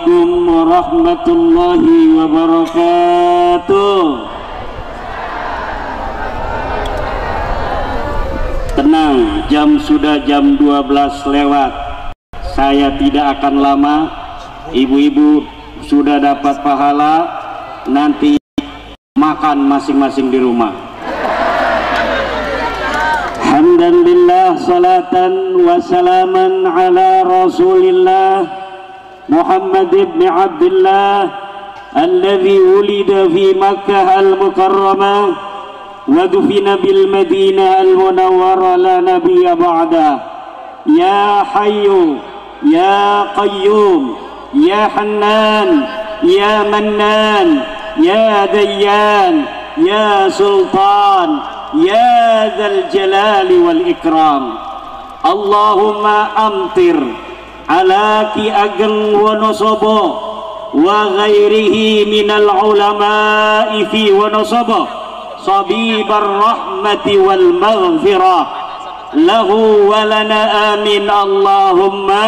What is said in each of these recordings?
Assalamualaikum warahmatullahi wabarakatuh. Tenang, sudah jam 12 lewat. Saya tidak akan lama. Ibu-ibu sudah dapat pahala, nanti makan masing-masing di rumah. Alhamdulillah, salatan wa salaman ala Rasulillah Muhammad ibn Abdullah alladhi wulida fi Makkah al-Mukarramah wa dufina bil Madinah al-Munawwarah la nabiyya ba'da. Ya Hayyu ya Qayyum ya Hannan ya Mannan ya Dayyan ya Sultan ya Dzal Jalali wal Ikram. Allahumma amtir ala Ki Ageng Wonosobo wa ghairihi minal ulama'i fi Wonosobo sabibar rahmati wal maghfirah lahu wa lana, amin Allahumma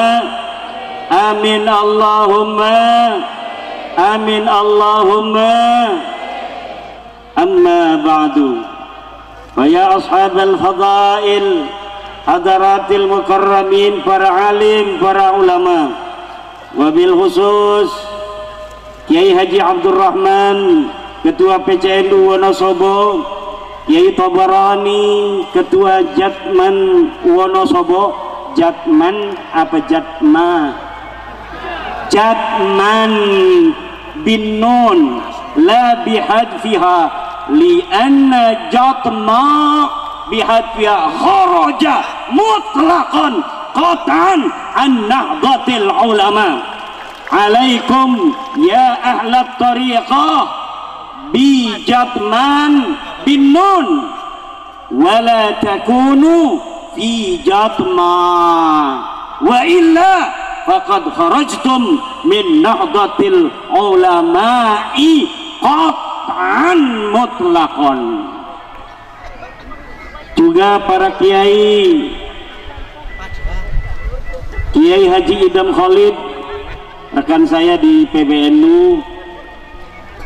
amin Allahumma amin Allahumma. Amma ba'du, ya ashabal fadail, hadaratil mukarramin, para alim, para ulama, wabil khusus Kiai Haji Abdurrahman, Ketua PCNU Wonosobo, Kiai Tabarani, Ketua Jatman Wonosobo. Jatman apa Jatma? Jatman bin nun la bihadfiha lianna Jatma bihadfiha kharaja mutlaqan qat'an an nahdlatil ulama. Alaikum ya ahlat tariqah bi Jatman bin nun wala takunu fi Jatma wa illa faqad kharajtum min nahdlatil ulama'i qat'an mutlaqan. Juga para kiai, Kiai Haji Idam Khalid, rekan saya di PBNU,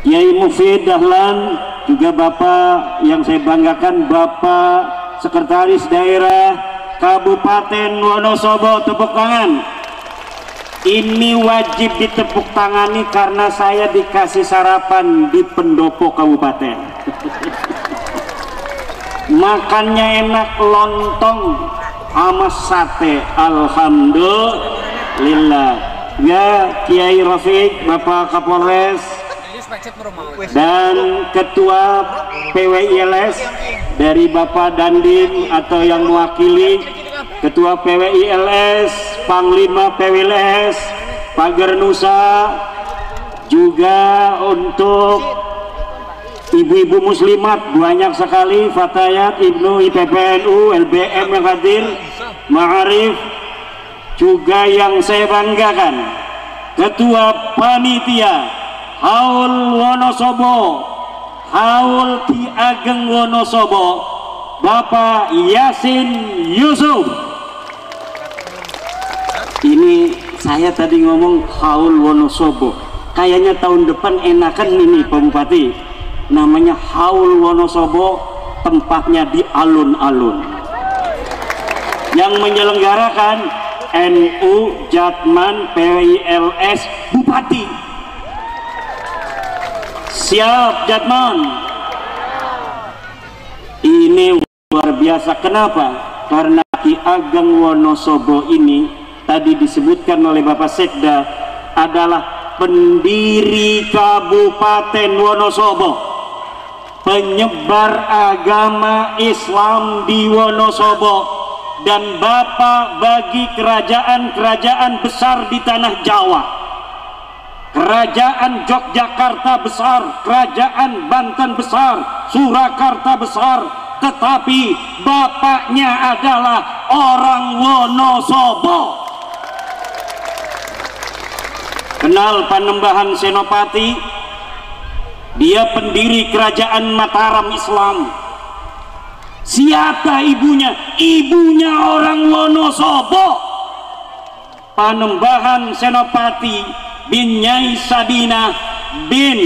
Kiai Mufid Dahlan, juga Bapak yang saya banggakan, Bapak Sekretaris Daerah Kabupaten Wonosobo. Tepuk tangan. Ini wajib ditepuk tangani karena saya dikasih sarapan di pendopo kabupaten. Makannya enak, lontong sama sate, alhamdulillah. Ya Kiai Rafiq, Bapak Kapolres dan Ketua PWILS dari Bapak Dandim atau yang mewakili, Ketua PWILS, Panglima PWILS, Pagar Nusa, juga untuk ibu-ibu muslimat banyak sekali, Fatayat, Ibnu, IPPNU, LBM yang hadir, Ma'arif, juga yang saya banggakan, Ketua Panitia Haul Wonosobo, Haul Ki Ageng Wonosobo, Bapak Yasin Yusuf. Ini saya tadi ngomong Haul Wonosobo, kayaknya tahun depan enakan ini Pak Bupati, namanya Haul Wonosobo, tempatnya di alun-alun. Yang menyelenggarakan NU Jatman PWILS Bupati. Siap Jatman. Ini luar biasa. Kenapa? Karena Ki Ageng Wonosobo ini tadi disebutkan oleh Bapak Sekda adalah pendiri Kabupaten Wonosobo, penyebar agama Islam di Wonosobo, dan Bapak bagi kerajaan-kerajaan besar di tanah Jawa. Kerajaan Yogyakarta besar, Kerajaan Banten besar, Surakarta besar, tetapi bapaknya adalah orang Wonosobo. Kenal Panembahan Senopati? Dia pendiri Kerajaan Mataram Islam. Siapa ibunya? Ibunya orang Wonosobo. Panembahan Senopati bin Nyai Sabina bin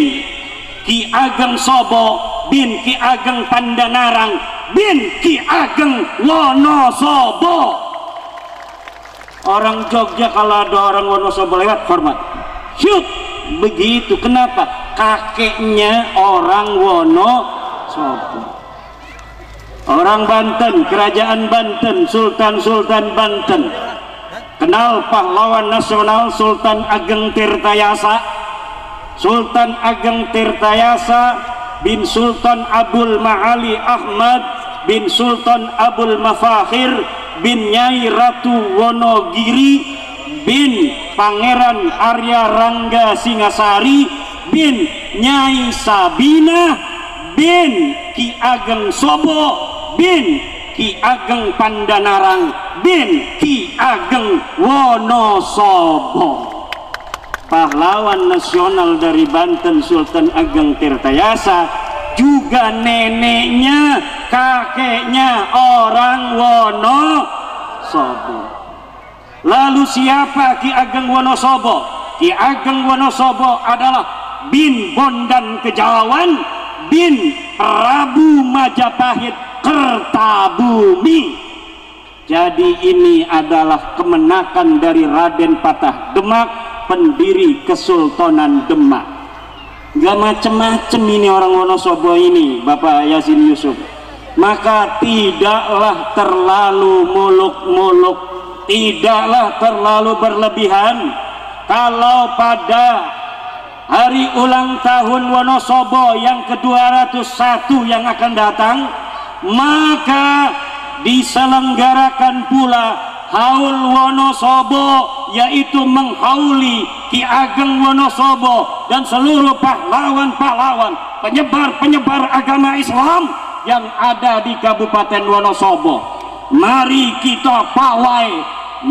Ki Ageng Sobo bin Ki Ageng Pandanarang bin Ki Ageng Wonosobo. Orang Jogja kalau ada orang Wonosobo lewat hormat, syut, begitu. Kenapa? Kakeknya orang Wonosobo. Orang Banten, kerajaan Banten, Sultan Banten, kenal pahlawan nasional Sultan Ageng Tirtayasa. Sultan Ageng Tirtayasa bin Sultan Abdul Maali Ahmad bin Sultan Abdul Mafakhir bin Nyai Ratu Wonogiri bin Pangeran Arya Rangga Singasari bin Nyai Sabina bin Ki Ageng Sobo bin Ki Ageng Pandanarang bin Ki Ageng Wonosobo. Pahlawan nasional dari Banten Sultan Ageng Tirtayasa, juga neneknya, kakeknya orang Wonosobo. Lalu siapa Ki Ageng Wonosobo? Ki Ageng Wonosobo adalah bin Bondan Kejawan bin Prabu Majapahit Kertabumi. Jadi ini adalah kemenakan dari Raden Patah Demak, pendiri Kesultanan Demak. Gak macem-macem ini orang Wonosobo ini, Bapak Yasin Yusuf. Maka tidaklah terlalu muluk-muluk, tidaklah terlalu berlebihan kalau pada hari ulang tahun Wonosobo yang ke-201 yang akan datang, maka diselenggarakan pula haul Wonosobo, yaitu menghauli Ki Ageng Wonosobo dan seluruh pahlawan-pahlawan penyebar agama Islam yang ada di Kabupaten Wonosobo. Mari kita pawai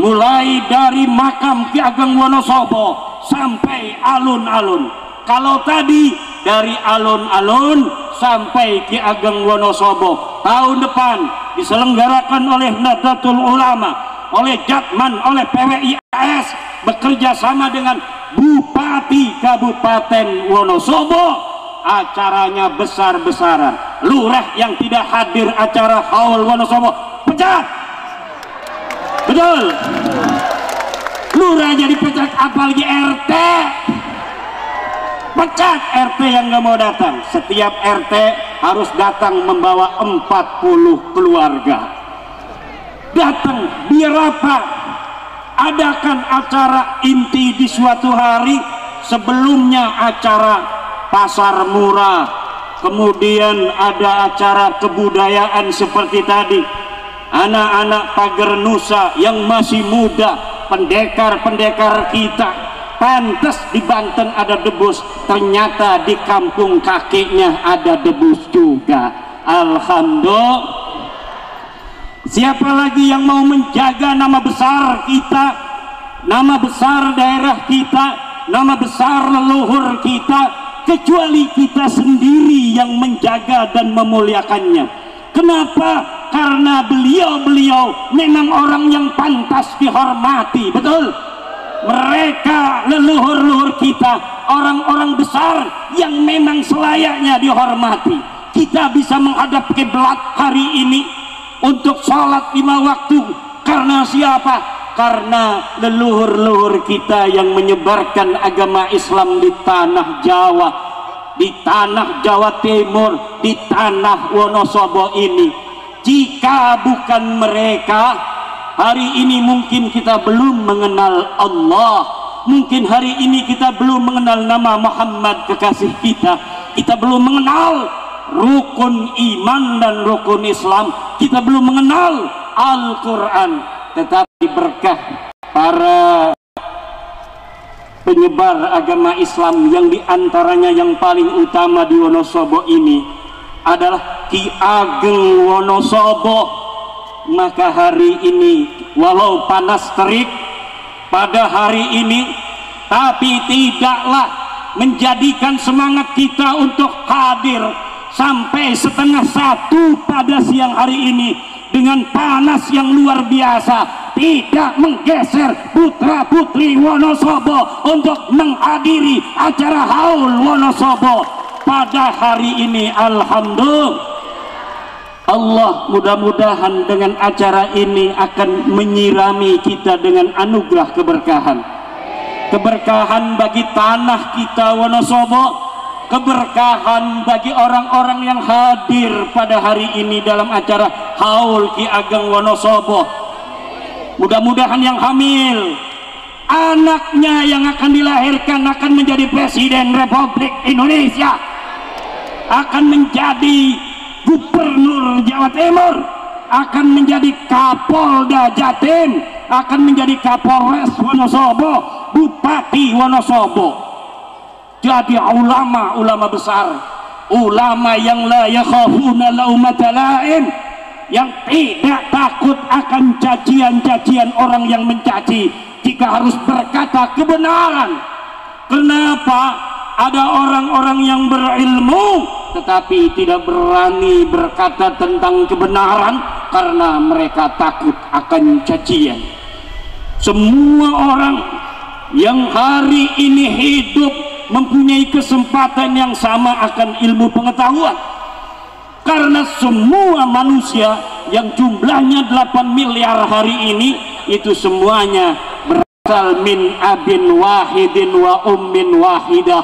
mulai dari makam Ki Ageng Wonosobo sampai alun-alun. Kalau tadi dari alun-alun sampai Ki Ageng Wonosobo, tahun depan diselenggarakan oleh Nahdlatul Ulama, oleh Jatman, oleh PWIAS bekerja sama dengan Bupati Kabupaten Wonosobo. Acaranya besar-besaran. Lurah yang tidak hadir acara haul Wonosobo pecat. Betul. Lurah jadi pecat, apalagi RT. Pecat RT yang nggak mau datang. Setiap RT harus datang membawa 40 keluarga. Datang biar apa? Adakan acara inti di suatu hari, sebelumnya acara pasar murah, kemudian ada acara kebudayaan seperti tadi. Anak-anak Pagar Nusa yang masih muda, pendekar-pendekar kita, pantas di Banten ada debus, ternyata di kampung kakeknya ada debus juga. Alhamdulillah. Siapa lagi yang mau menjaga nama besar kita, nama besar daerah kita, nama besar leluhur kita, kecuali kita sendiri yang menjaga dan memuliakannya? Kenapa? Karena beliau-beliau memang orang yang pantas dihormati. Betul? Mereka leluhur-leluhur kita, orang-orang besar yang memang selayaknya dihormati. Kita bisa menghadap kiblat hari ini untuk sholat 5 waktu karena siapa? Karena leluhur-leluhur kita yang menyebarkan agama Islam di tanah Jawa, di tanah Jawa Timur, di tanah Wonosobo ini. Jika bukan mereka, hari ini mungkin kita belum mengenal Allah, mungkin hari ini kita belum mengenal nama Muhammad kekasih kita, kita belum mengenal rukun iman dan rukun Islam, kita belum mengenal Al-Quran. Tetapi berkah para penyebar agama Islam yang diantaranya yang paling utama di Wonosobo ini adalah Ki Ageng Wonosobo, maka hari ini walau panas terik pada hari ini, tapi tidaklah menjadikan semangat kita untuk hadir sampai 12:30 pada siang hari ini dengan panas yang luar biasa. tidak menggeser putra putri Wonosobo untuk menghadiri acara haul Wonosobo pada hari ini. Alhamdulillah. Allah mudah-mudahan dengan acara ini akan menyirami kita dengan anugerah keberkahan bagi tanah kita Wonosobo, keberkahan bagi orang-orang yang hadir pada hari ini dalam acara haul Ki Ageng Wonosobo. Mudah-mudahan yang hamil, anaknya yang akan dilahirkan akan menjadi Presiden Republik Indonesia, akan menjadi Gubernur Jawa Timur, akan menjadi Kapolda Jatim, akan menjadi Kapolres Wonosobo, Bupati Wonosobo. Jadi ulama besar, ulama yang la yakhafuna laumata laim, yang tidak takut akan cacian-cacian orang yang mencaci jika harus berkata kebenaran. Kenapa? Ada orang-orang yang berilmu tetapi tidak berani berkata tentang kebenaran karena mereka takut akan cacian. Semua orang yang hari ini hidup mempunyai kesempatan yang sama akan ilmu pengetahuan, karena semua manusia yang jumlahnya 8 miliar hari ini itu semuanya berasal min abin wahidin wa ummin wahidah,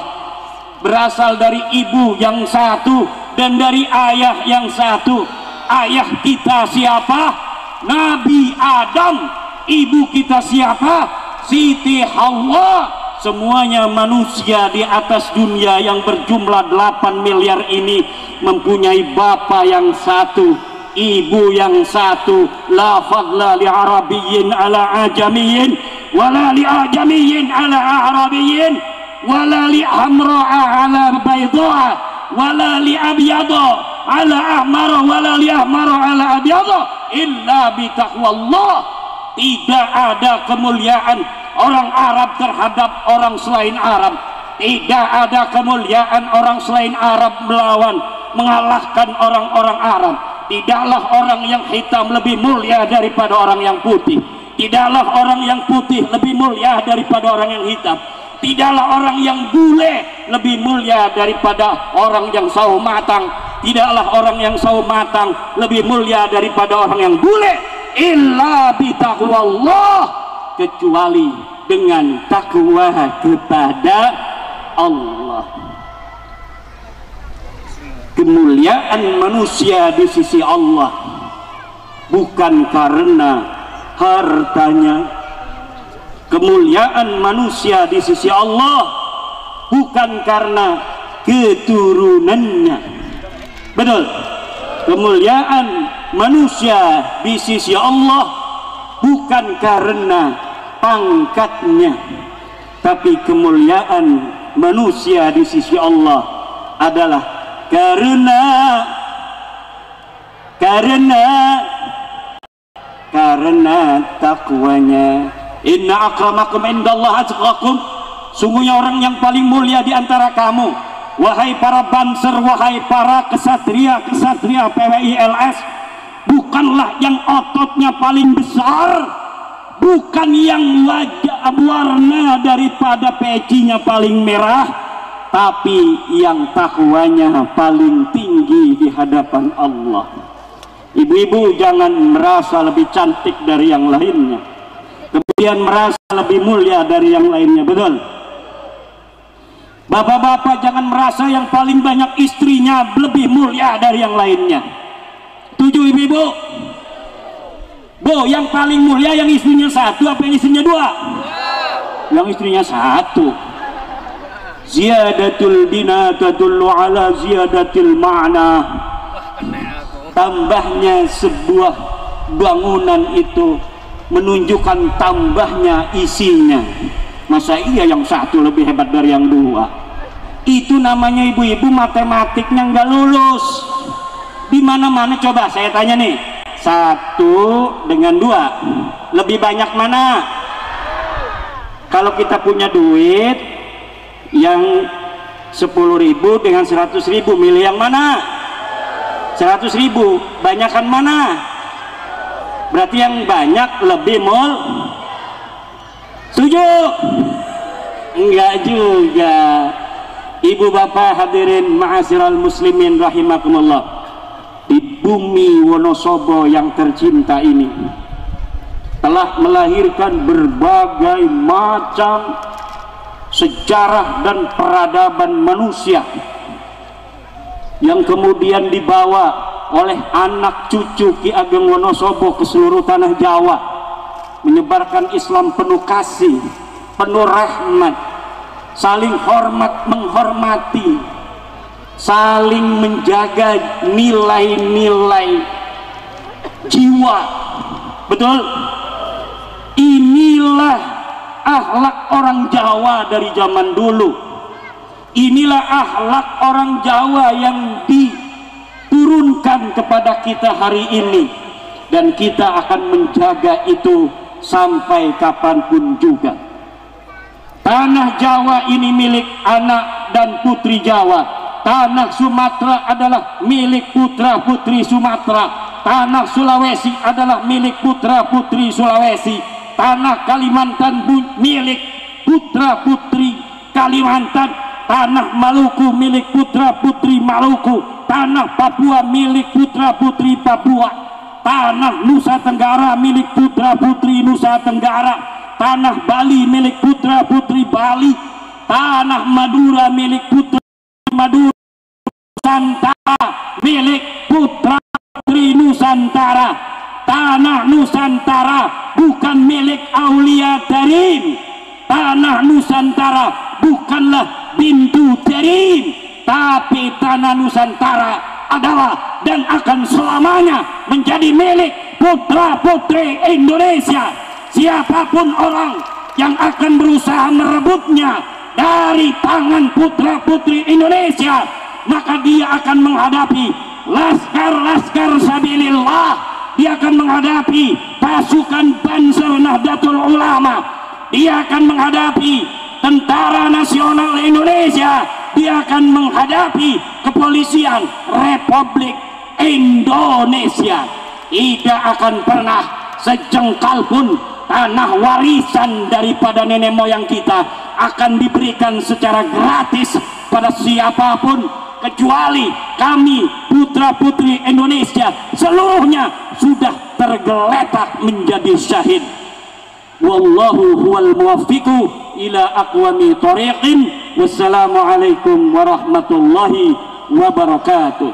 berasal dari ibu yang satu dan dari ayah yang satu. Ayah kita siapa? Nabi Adam. Ibu kita siapa? Siti Hawa. Semuanya manusia di atas dunia yang berjumlah 8 miliar ini mempunyai bapa yang satu, ibu yang satu. La fadla li arabiyyin ala ajamiyyin wala li ajamiyyin ala arabiyyin wala li hamra'a ala bayda'a wala li abyada ala ahmara wala li ahmara ala abyada illa bi taqwallah. Tidak ada kemuliaan orang Arab terhadap orang selain Arab. Tidak ada kemuliaan orang selain Arab mengalahkan orang-orang Arab. Tidaklah orang yang hitam lebih mulia daripada orang yang putih. Tidaklah orang yang putih lebih mulia daripada orang yang hitam. Tidaklah orang yang bule lebih mulia daripada orang yang sawo matang. Tidaklah orang yang sawo matang lebih mulia daripada orang yang bule. Illa bitaqwallah, kecuali dengan takwa kepada Allah. Kemuliaan manusia di sisi Allah bukan karena hartanya. Kemuliaan manusia di sisi Allah bukan karena keturunannya. Betul. Kemuliaan manusia di sisi Allah bukan karena pangkatnya, tapi kemuliaan manusia di sisi Allah adalah karena takwanya. Inna akramakum indallah atqakum. Sungguhnya orang yang paling mulia di antara kamu, wahai para banser, wahai para kesatria PWI LS, bukanlah yang ototnya paling besar, bukan yang wajah warna daripada pecinya paling merah, tapi yang takwanya paling tinggi di hadapan Allah. Ibu-ibu jangan merasa lebih cantik dari yang lainnya, kemudian merasa lebih mulia dari yang lainnya. Betul. Bapak-bapak jangan merasa yang paling banyak istrinya lebih mulia dari yang lainnya. Tujuh ibu-ibu? Bu, yang paling mulia yang istrinya satu apa yang istrinya dua? Yang istrinya satu. Ziyadatul dina tadullu ala ziyadatil ma'na. Tambahnya sebuah bangunan itu menunjukkan tambahnya isinya. Masa iya yang satu lebih hebat dari yang dua? Itu namanya ibu-ibu matematiknya nggak lulus. Di mana-mana coba saya tanya nih, satu dengan dua lebih banyak mana? Kalau kita punya duit yang 10.000 dengan 100.000, milih yang mana? 100.000 banyakan mana? Berarti yang banyak lebih setuju? Enggak juga. Ibu bapak hadirin ma'asyiral muslimin rahimakumullah, di bumi Wonosobo yang tercinta ini telah melahirkan berbagai macam sejarah dan peradaban manusia yang kemudian dibawa oleh anak cucu Ki Ageng Wonosobo ke seluruh tanah Jawa, menyebarkan Islam penuh kasih, penuh rahmat, saling hormat menghormati, saling menjaga nilai-nilai jiwa. Betul? Inilah akhlak orang Jawa dari zaman dulu. Inilah akhlak orang Jawa yang diturunkan kepada kita hari ini, dan kita akan menjaga itu sampai kapanpun juga. Tanah Jawa ini milik anak dan putri Jawa. Tanah Sumatera adalah milik putra putri Sumatera. Tanah Sulawesi adalah milik putra putri Sulawesi. Tanah Kalimantan milik putra putri Kalimantan. Tanah Maluku milik putra putri Maluku. Tanah Papua milik putra putri Papua. Tanah Nusa Tenggara milik putra putri Nusa Tenggara. Tanah Bali milik putra putri Bali. Tanah Madura milik putra Madura. Nusantara milik putra putri Nusantara. Tanah Nusantara bukan milik Aulia Darim. Tanah Nusantara bukanlah Bintu Darim, tapi tanah Nusantara adalah dan akan selamanya menjadi milik putra putri Indonesia. Siapapun orang yang akan berusaha merebutnya dari tangan putra putri Indonesia, maka dia akan menghadapi laskar-laskar sabilillah. Dia akan menghadapi pasukan Banser Nahdlatul Ulama. Dia akan menghadapi Tentara Nasional Indonesia. Dia akan menghadapi kepolisian Republik Indonesia. Tidak akan pernah sejengkal pun tanah warisan daripada nenek moyang kita akan diberikan secara gratis pada siapapun, kecuali kami putra putri Indonesia seluruhnya sudah tergeletak menjadi syahid. Wallahu huwal muwaffiqu ila aqwami thariqin. Wassalamualaikum warahmatullahi wabarakatuh.